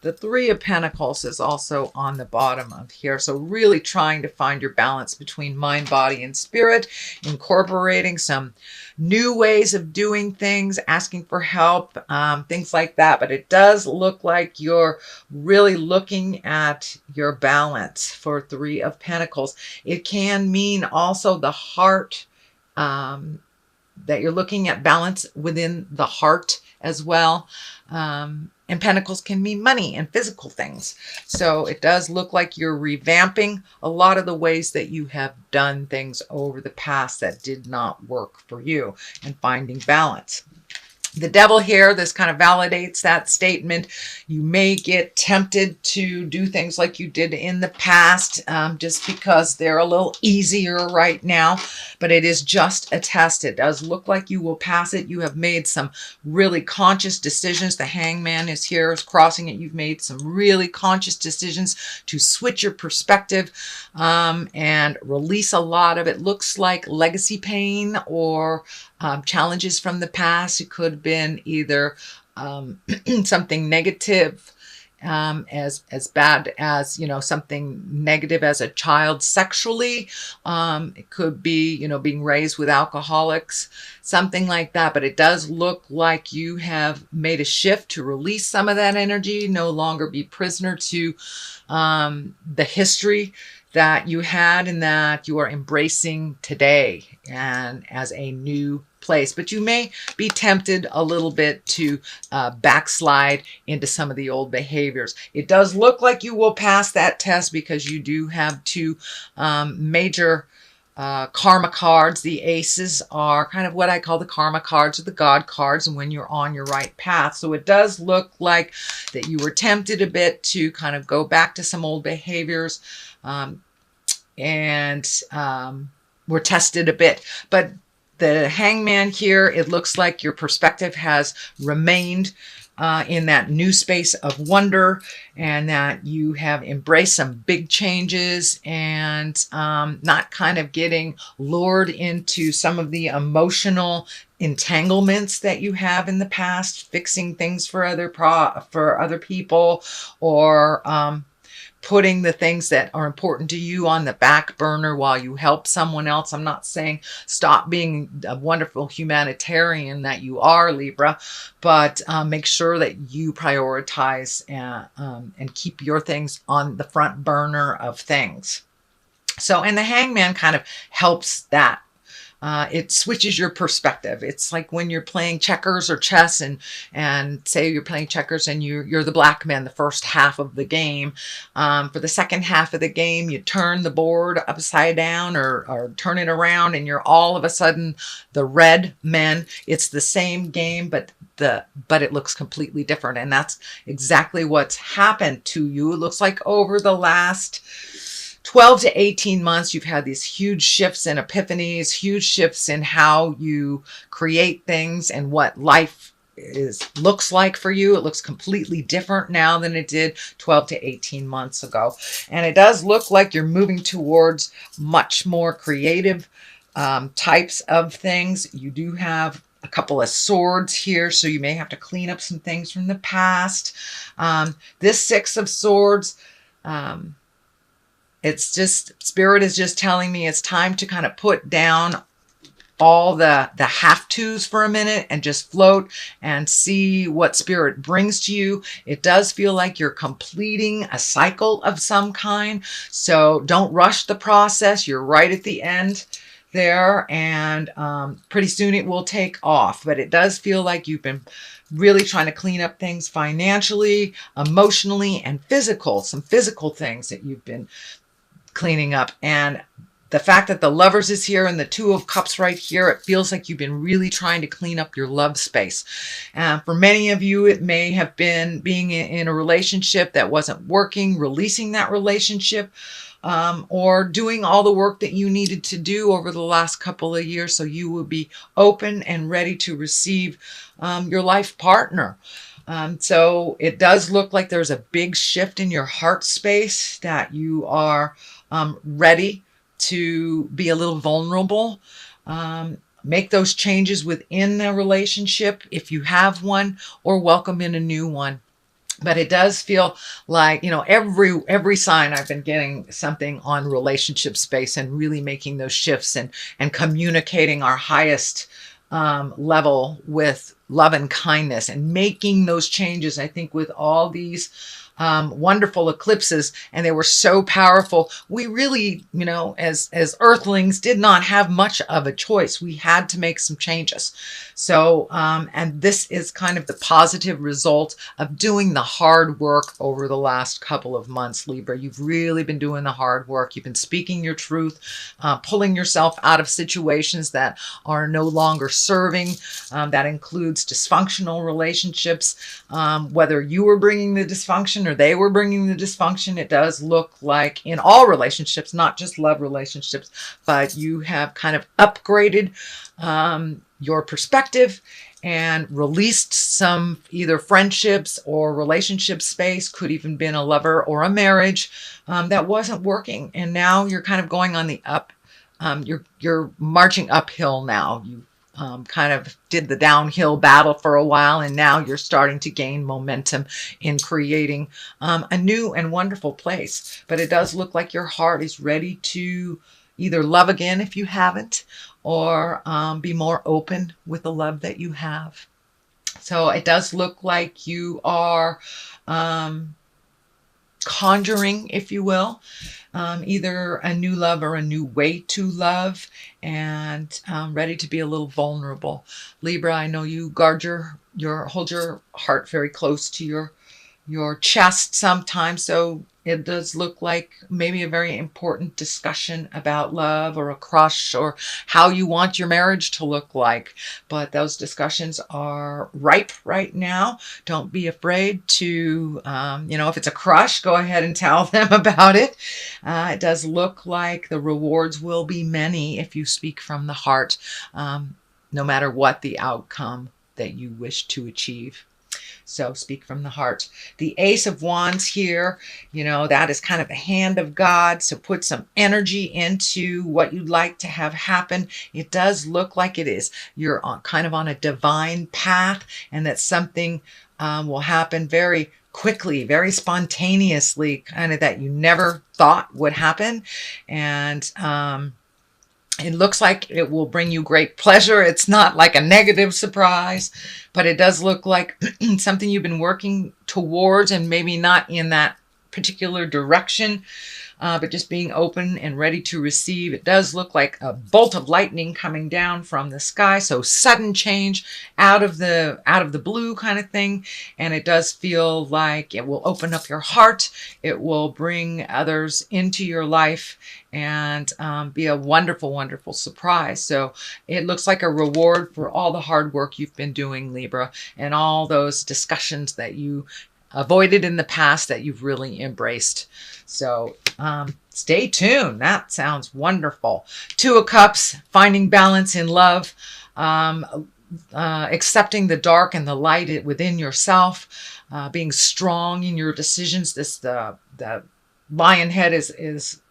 The Three of Pentacles is also on the bottom of here. So really trying to find your balance between mind, body, and spirit, incorporating some new ways of doing things, asking for help, things like that. But it does look like you're really looking at your balance for Three of Pentacles. It can mean also the heart, that you're looking at balance within the heart as well. And pentacles can mean money and physical things. So it does look like you're revamping a lot of the ways that you have done things over the past that did not work for you, and finding balance. The Devil here, this kind of validates that statement. You may get tempted to do things like you did in the past, just because they're a little easier right now, but it is just a test. It does look like you will pass it. You have made some really conscious decisions. The Hangman is here, is crossing it. You've made some really conscious decisions to switch your perspective, and release a lot of it. Looks like legacy pain or challenges from the past. It could have been either something negative, as bad as, something negative as a child sexually. It could be, being raised with alcoholics, something like that. But it does look like you have made a shift to release some of that energy, no longer be prisoner to the history that you had, and that you are embracing today and as a new place. But you may be tempted a little bit to backslide into some of the old behaviors. It does look like you will pass that test because you do have two major karma cards. The aces are kind of what I call the karma cards, or the God cards, and when you're on your right path. So it does look like that you were tempted a bit to kind of go back to some old behaviors, and were tested a bit. But the Hangman here, it looks like your perspective has remained in that new space of wonder, and that you have embraced some big changes, and not kind of getting lured into some of the emotional entanglements that you have in the past, fixing things for other people, or putting the things that are important to you on the back burner while you help someone else. I'm not saying stop being a wonderful humanitarian that you are, Libra, but make sure that you prioritize and keep your things on the front burner of things. So, and the Hangman kind of helps that. It switches your perspective. It's like when you're playing checkers or chess, and say you're playing checkers and you're the black man the first half of the game. For the second half of the game, you turn the board upside down, or turn it around, and you're all of a sudden the red men. It's the same game, but it looks completely different. And that's exactly what's happened to you. It looks like over the last 12 to 18 months, you've had these huge shifts and epiphanies, huge shifts in how you create things and what life looks like for you. It looks completely different now than it did 12 to 18 months ago. And it does look like you're moving towards much more creative types of things. You do have a couple of swords here, so you may have to clean up some things from the past. This Six of Swords, it's just, Spirit is just telling me it's time to kind of put down all the have-tos for a minute and just float and see what Spirit brings to you. It does feel like you're completing a cycle of some kind. So don't rush the process. You're right at the end there, and pretty soon it will take off. But it does feel like you've been really trying to clean up things financially, emotionally, and some physical things that you've been cleaning up. And the fact that the Lovers is here and the Two of Cups right here, it feels like you've been really trying to clean up your love space. For many of you, it may have been being in a relationship that wasn't working, releasing that relationship, or doing all the work that you needed to do over the last couple of years, so you will be open and ready to receive your life partner. So it does look like there's a big shift in your heart space, that you are ready to be a little vulnerable, make those changes within the relationship if you have one, or welcome in a new one. But it does feel like, every sign I've been getting something on relationship space, and really making those shifts, and communicating our highest level with love and kindness, and making those changes. I think with all these wonderful eclipses, and they were so powerful, we really, as earthlings, did not have much of a choice. We had to make some changes. So, and this is kind of the positive result of doing the hard work over the last couple of months, Libra. You've really been doing the hard work. You've been speaking your truth, pulling yourself out of situations that are no longer serving. That includes dysfunctional relationships, whether you were bringing the dysfunction or they were bringing the dysfunction. It does look like in all relationships, not just love relationships, but you have kind of upgraded your perspective and released some either friendships or relationship space, could even been a lover or a marriage that wasn't working. And now you're kind of going on the up. You're marching uphill now. You kind of did the downhill battle for a while, and now you're starting to gain momentum in creating a new and wonderful place. But it does look like your heart is ready to either love again if you haven't, or be more open with the love that you have. So it does look like you are conjuring, if you will, either a new love or a new way to love, and ready to be a little vulnerable. Libra, I know you hold your heart very close to your chest sometimes. So it does look like maybe a very important discussion about love, or a crush, or how you want your marriage to look like. But those discussions are ripe right now. Don't be afraid to, if it's a crush, go ahead and tell them about it. It does look like the rewards will be many if you speak from the heart, no matter what the outcome that you wish to achieve. So speak from the heart. The Ace of Wands here, that is kind of the hand of God. So put some energy into what you'd like to have happen. It does look like it is. You're kind of on a divine path, and that something will happen very quickly, very spontaneously, kind of that you never thought would happen. And it looks like it will bring you great pleasure. It's not like a negative surprise, but it does look like something you've been working towards, and maybe not in that particular direction, but just being open and ready to receive. It does look like a bolt of lightning coming down from the sky. So sudden change out of the blue kind of thing. And it does feel like it will open up your heart. It will bring others into your life, and be a wonderful, wonderful surprise. So it looks like a reward for all the hard work you've been doing, Libra, and all those discussions that you avoided in the past that you've really embraced. So stay tuned. That sounds wonderful. Two of Cups, finding balance in love, accepting the dark and the light within yourself, being strong in your decisions. The lion head is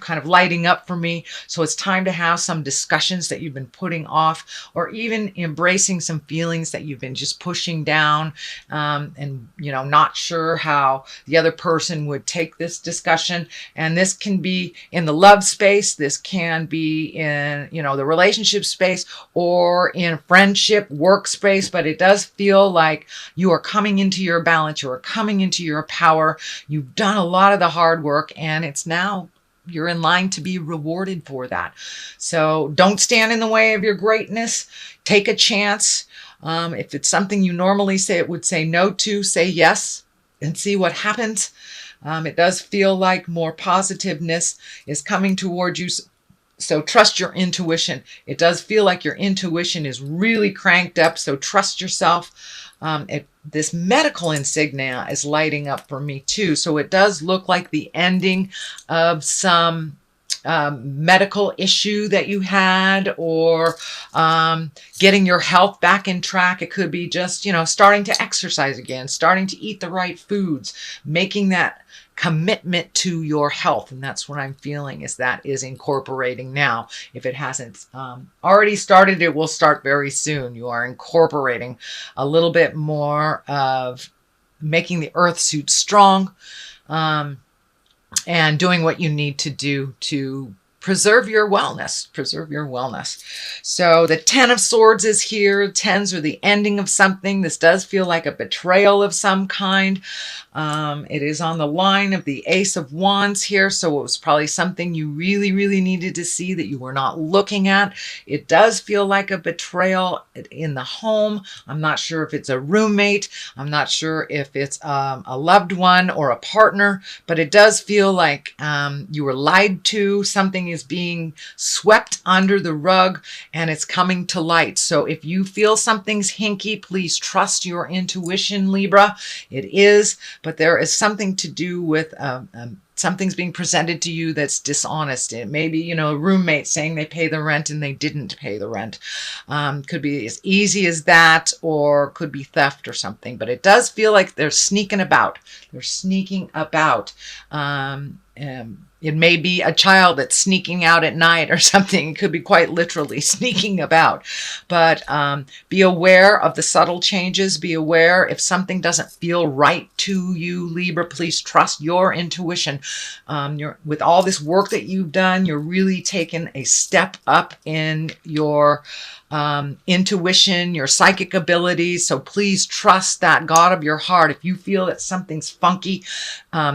kind of lighting up for me. So it's time to have some discussions that you've been putting off, or even embracing some feelings that you've been just pushing down, and not sure how the other person would take this discussion. And this can be in the love space, this can be in the relationship space, or in friendship, workspace. But it does feel like you are coming into your balance, you are coming into your power. You've done a lot of the hard work, and it's now you're in line to be rewarded for that. So don't stand in the way of your greatness. Take a chance. If it's something you normally would say no to, say yes and see what happens. It does feel like more positiveness is coming towards you. So trust your intuition. It does feel like your intuition is really cranked up. So trust yourself. This medical insignia is lighting up for me too. So it does look like the ending of some medical issue that you had, or getting your health back in track. It could be just, starting to exercise again, starting to eat the right foods, making that commitment to your health. And that's what I'm feeling is incorporating now. If it hasn't already started, it will start very soon. You are incorporating a little bit more of making the earth suit strong, and doing what you need to do to preserve your wellness, So the 10 of Swords is here. Tens are the ending of something. This does feel like a betrayal of some kind. It is on the line of the Ace of Wands here, so it was probably something you really, really needed to see that you were not looking at. It does feel like a betrayal in the home. I'm not sure if it's a roommate. I'm not sure if it's a loved one or a partner, but it does feel like you were lied to. Something is being swept under the rug and it's coming to light. So if you feel something's hinky, please trust your intuition, Libra. It is. But there is something to do with something's being presented to you that's dishonest. It may be, a roommate saying they pay the rent and they didn't pay the rent. Could be as easy as that, or could be theft or something. But it does feel like they're sneaking about. It may be a child that's sneaking out at night or something. It could be quite literally sneaking about. But be aware of the subtle changes. Be aware if something doesn't feel right to you, Libra. Please trust your intuition. With all this work that you've done, you're really taking a step up in your intuition, your psychic abilities. So please trust that God of your heart. If you feel that something's funky,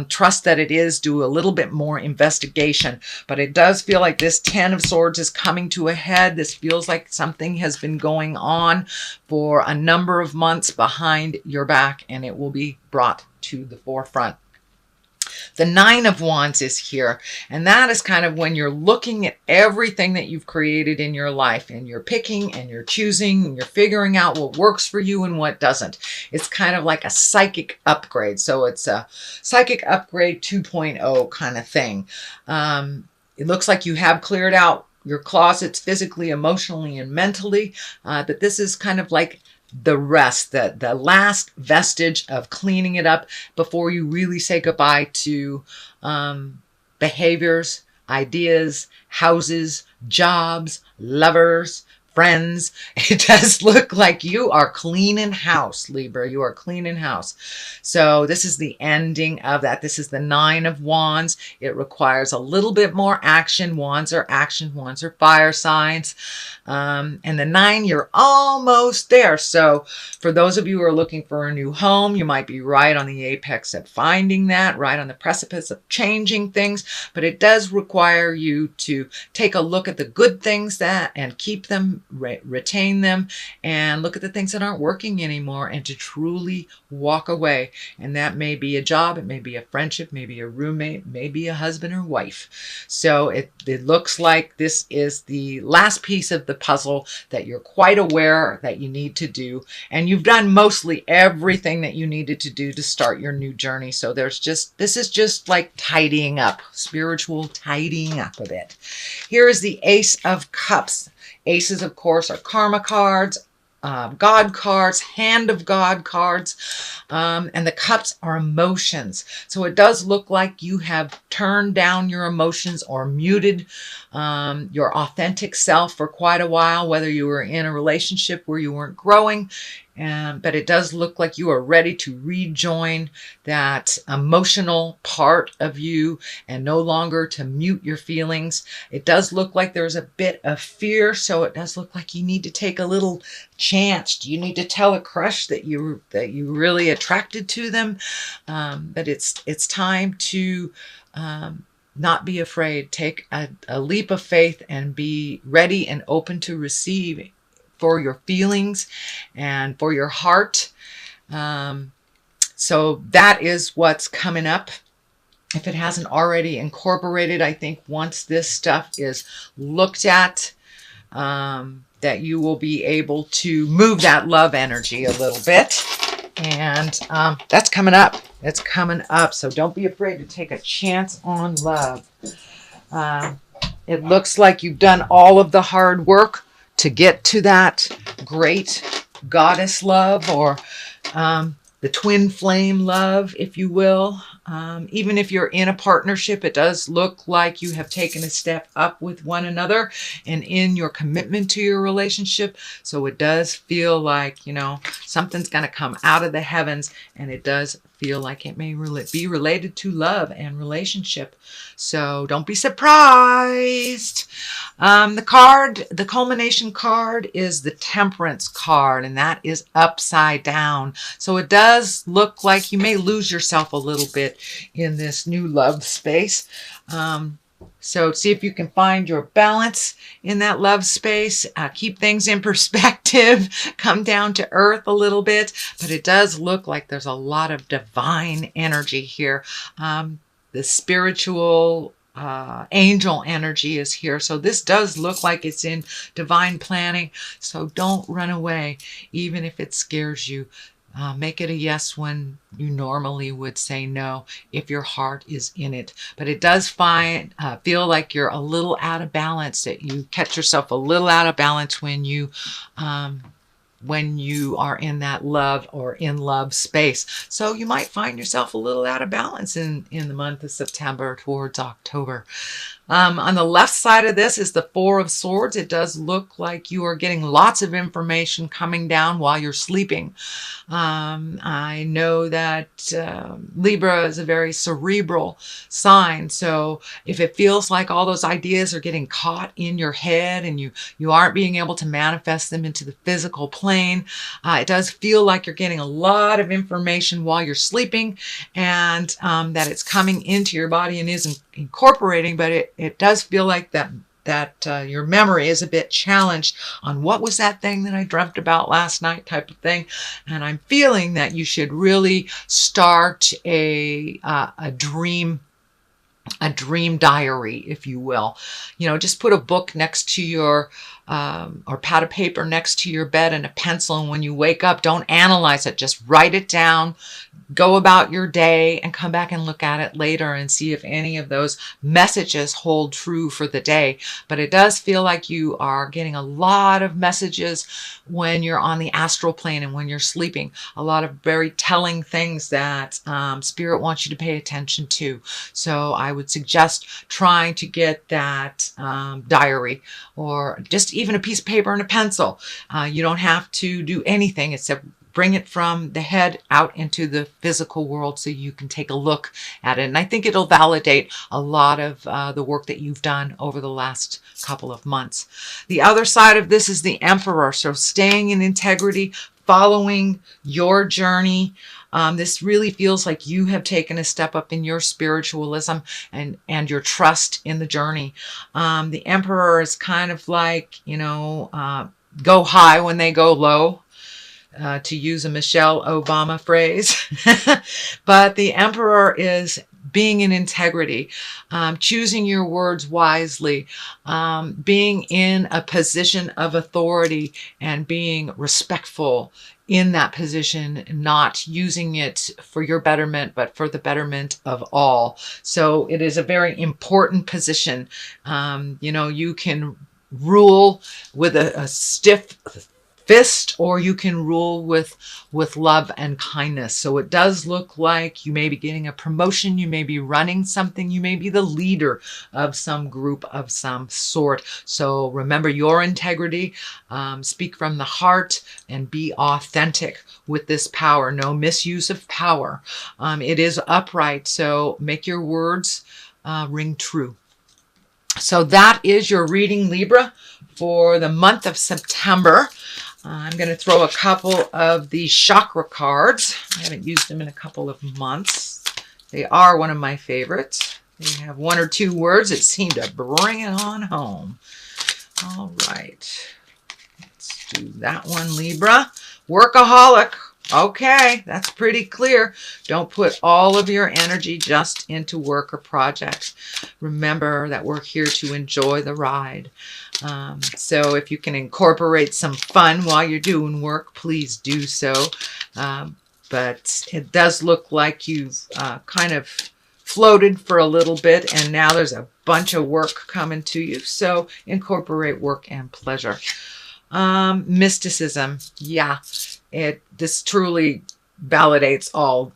trust that it is. Do a little bit more investigation. But it does feel like this 10 of Swords is coming to a head. This feels like something has been going on for a number of months behind your back, and it will be brought to the forefront. The 9 of Wands is here, and that is kind of when you're looking at everything that you've created in your life, and you're picking and you're choosing and you're figuring out what works for you and what doesn't. It's kind of like a psychic upgrade. So it's a psychic upgrade 2.0 kind of thing. It looks like you have cleared out your closets physically, emotionally, and mentally, but this is kind of like the rest, the last vestige of cleaning it up before you really say goodbye to behaviors, ideas, houses, jobs, lovers, friends. It does look like you are cleaning house, Libra. You are cleaning house. So this is the ending of that. This is the 9 of Wands. It requires a little bit more action. Wands are action. Wands are fire signs. And the 9, you're almost there. So for those of you who are looking for a new home, you might be right on the apex of finding that, right on the precipice of changing things. But it does require you to take a look at the good things and keep them, retain them, and look at the things that aren't working anymore, and to truly walk away. And that may be a job, it may be a friendship, maybe a roommate, maybe a husband or wife. So it looks like this is the last piece of the puzzle that you're quite aware that you need to do, and you've done mostly everything that you needed to do to start your new journey. So this is just like tidying up, spiritual tidying up a bit. Here is the Ace of Cups. Aces, of course, are karma cards, God cards, hand of God cards, and the cups are emotions. So it does look like you have turned down your emotions or muted your authentic self for quite a while, whether you were in a relationship where you weren't growing. But it does look like you are ready to rejoin that emotional part of you and no longer to mute your feelings. It does look like there's a bit of fear, so it does look like you need to take a little chance. You need to tell a crush that you really attracted to them. But it's time to not be afraid. Take a leap of faith and be ready and open to receive for your feelings and for your heart. So that is what's coming up. If it hasn't already incorporated, I think once this stuff is looked at, that you will be able to move that love energy a little bit. And that's coming up. It's coming up. So don't be afraid to take a chance on love. It looks like you've done all of the hard work to get to that great goddess love, or the twin flame love, if you will. Even if you're in a partnership, it does look like you have taken a step up with one another and in your commitment to your relationship. So it does feel like, you know, something's going to come out of the heavens, and it does feel like it may be related to love and relationship. So don't be surprised. The culmination card is the Temperance card, and that is upside down. So it does look like you may lose yourself a little bit in this new love space. So see if you can find your balance in that love space. Keep things in perspective. Come down to earth a little bit. But it does look like there's a lot of divine energy here. The spiritual angel energy is here. So this does look like it's in divine planning. So don't run away, even if it scares you. Make it a yes when you normally would say no if your heart is in it. But it does feel like you're a little out of balance, that you catch yourself a little out of balance when you are in that love or in love space. So you might find yourself a little out of balance in the month of September towards October. On the left side of this is the Four of Swords. It does look like you are getting lots of information coming down while you're sleeping. I know that Libra is a very cerebral sign. So if it feels like all those ideas are getting caught in your head and you aren't being able to manifest them into the physical plane, it does feel like you're getting a lot of information while you're sleeping, and that it's coming into your body and is incorporating, but it does feel like that your memory is a bit challenged on what was that thing that I dreamt about last night type of thing. And I'm feeling that you should really start a dream diary, if you will. You know, just put a book next to your or pad of paper next to your bed and a pencil, and when you wake up, don't analyze it, just write it down, go about your day, and come back and look at it later and see if any of those messages hold true for the day. But it does feel like you are getting a lot of messages when you're on the astral plane and when you're sleeping, a lot of very telling things that Spirit wants you to pay attention to. So I would suggest trying to get that diary, or just even a piece of paper and a pencil. You don't have to do anything except bring it from the head out into the physical world so you can take a look at it. And I think it'll validate a lot of the work that you've done over the last couple of months. The other side of this is the Emperor. So staying in integrity, following your journey. This really feels like you have taken a step up in your spiritualism and your trust in the journey. The Emperor is kind of like, you know, go high when they go low, to use a Michelle Obama phrase. But the Emperor is being in integrity, choosing your words wisely, being in a position of authority and being respectful in that position, not using it for your betterment, but for the betterment of all. So it is a very important position. You know, you can rule with a stiff fist, or you can rule with love and kindness. So it does look like you may be getting a promotion, you may be running something, you may be the leader of some group of some sort. So remember your integrity, speak from the heart, and be authentic with this power. No misuse of power. It is upright, so make your words ring true. So that is your reading, Libra, for the month of September. I'm going to throw a couple of the chakra cards. I haven't used them in a couple of months. They are one of my favorites. They have one or two words that seem to bring it on home. All right. Let's do that one, Libra. Workaholic. Okay, that's pretty clear. Don't put all of your energy just into work or projects. Remember that we're here to enjoy the ride. So if you can incorporate some fun while you're doing work, please do so. But it does look like you've kind of floated for a little bit, and now there's a bunch of work coming to you. So incorporate work and pleasure. Mysticism. Yeah. This truly validates all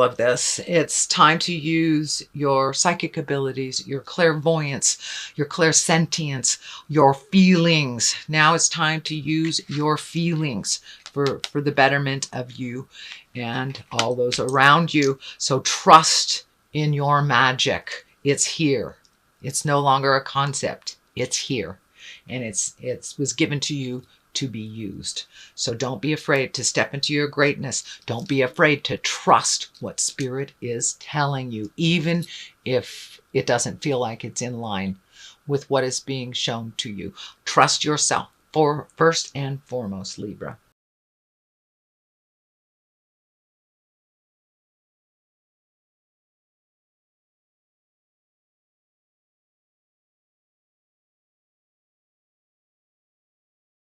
of this. It's time to use your psychic abilities, your clairvoyance, your clairsentience, your feelings. Now it's time to use your feelings for the betterment of you and all those around you. So trust in your magic. It's here. It's no longer a concept. It's here. And it was given to you to be used. So don't be afraid to step into your greatness. Don't be afraid to trust what Spirit is telling you, even if it doesn't feel like it's in line with what is being shown to you. Trust yourself, for first and foremost, Libra.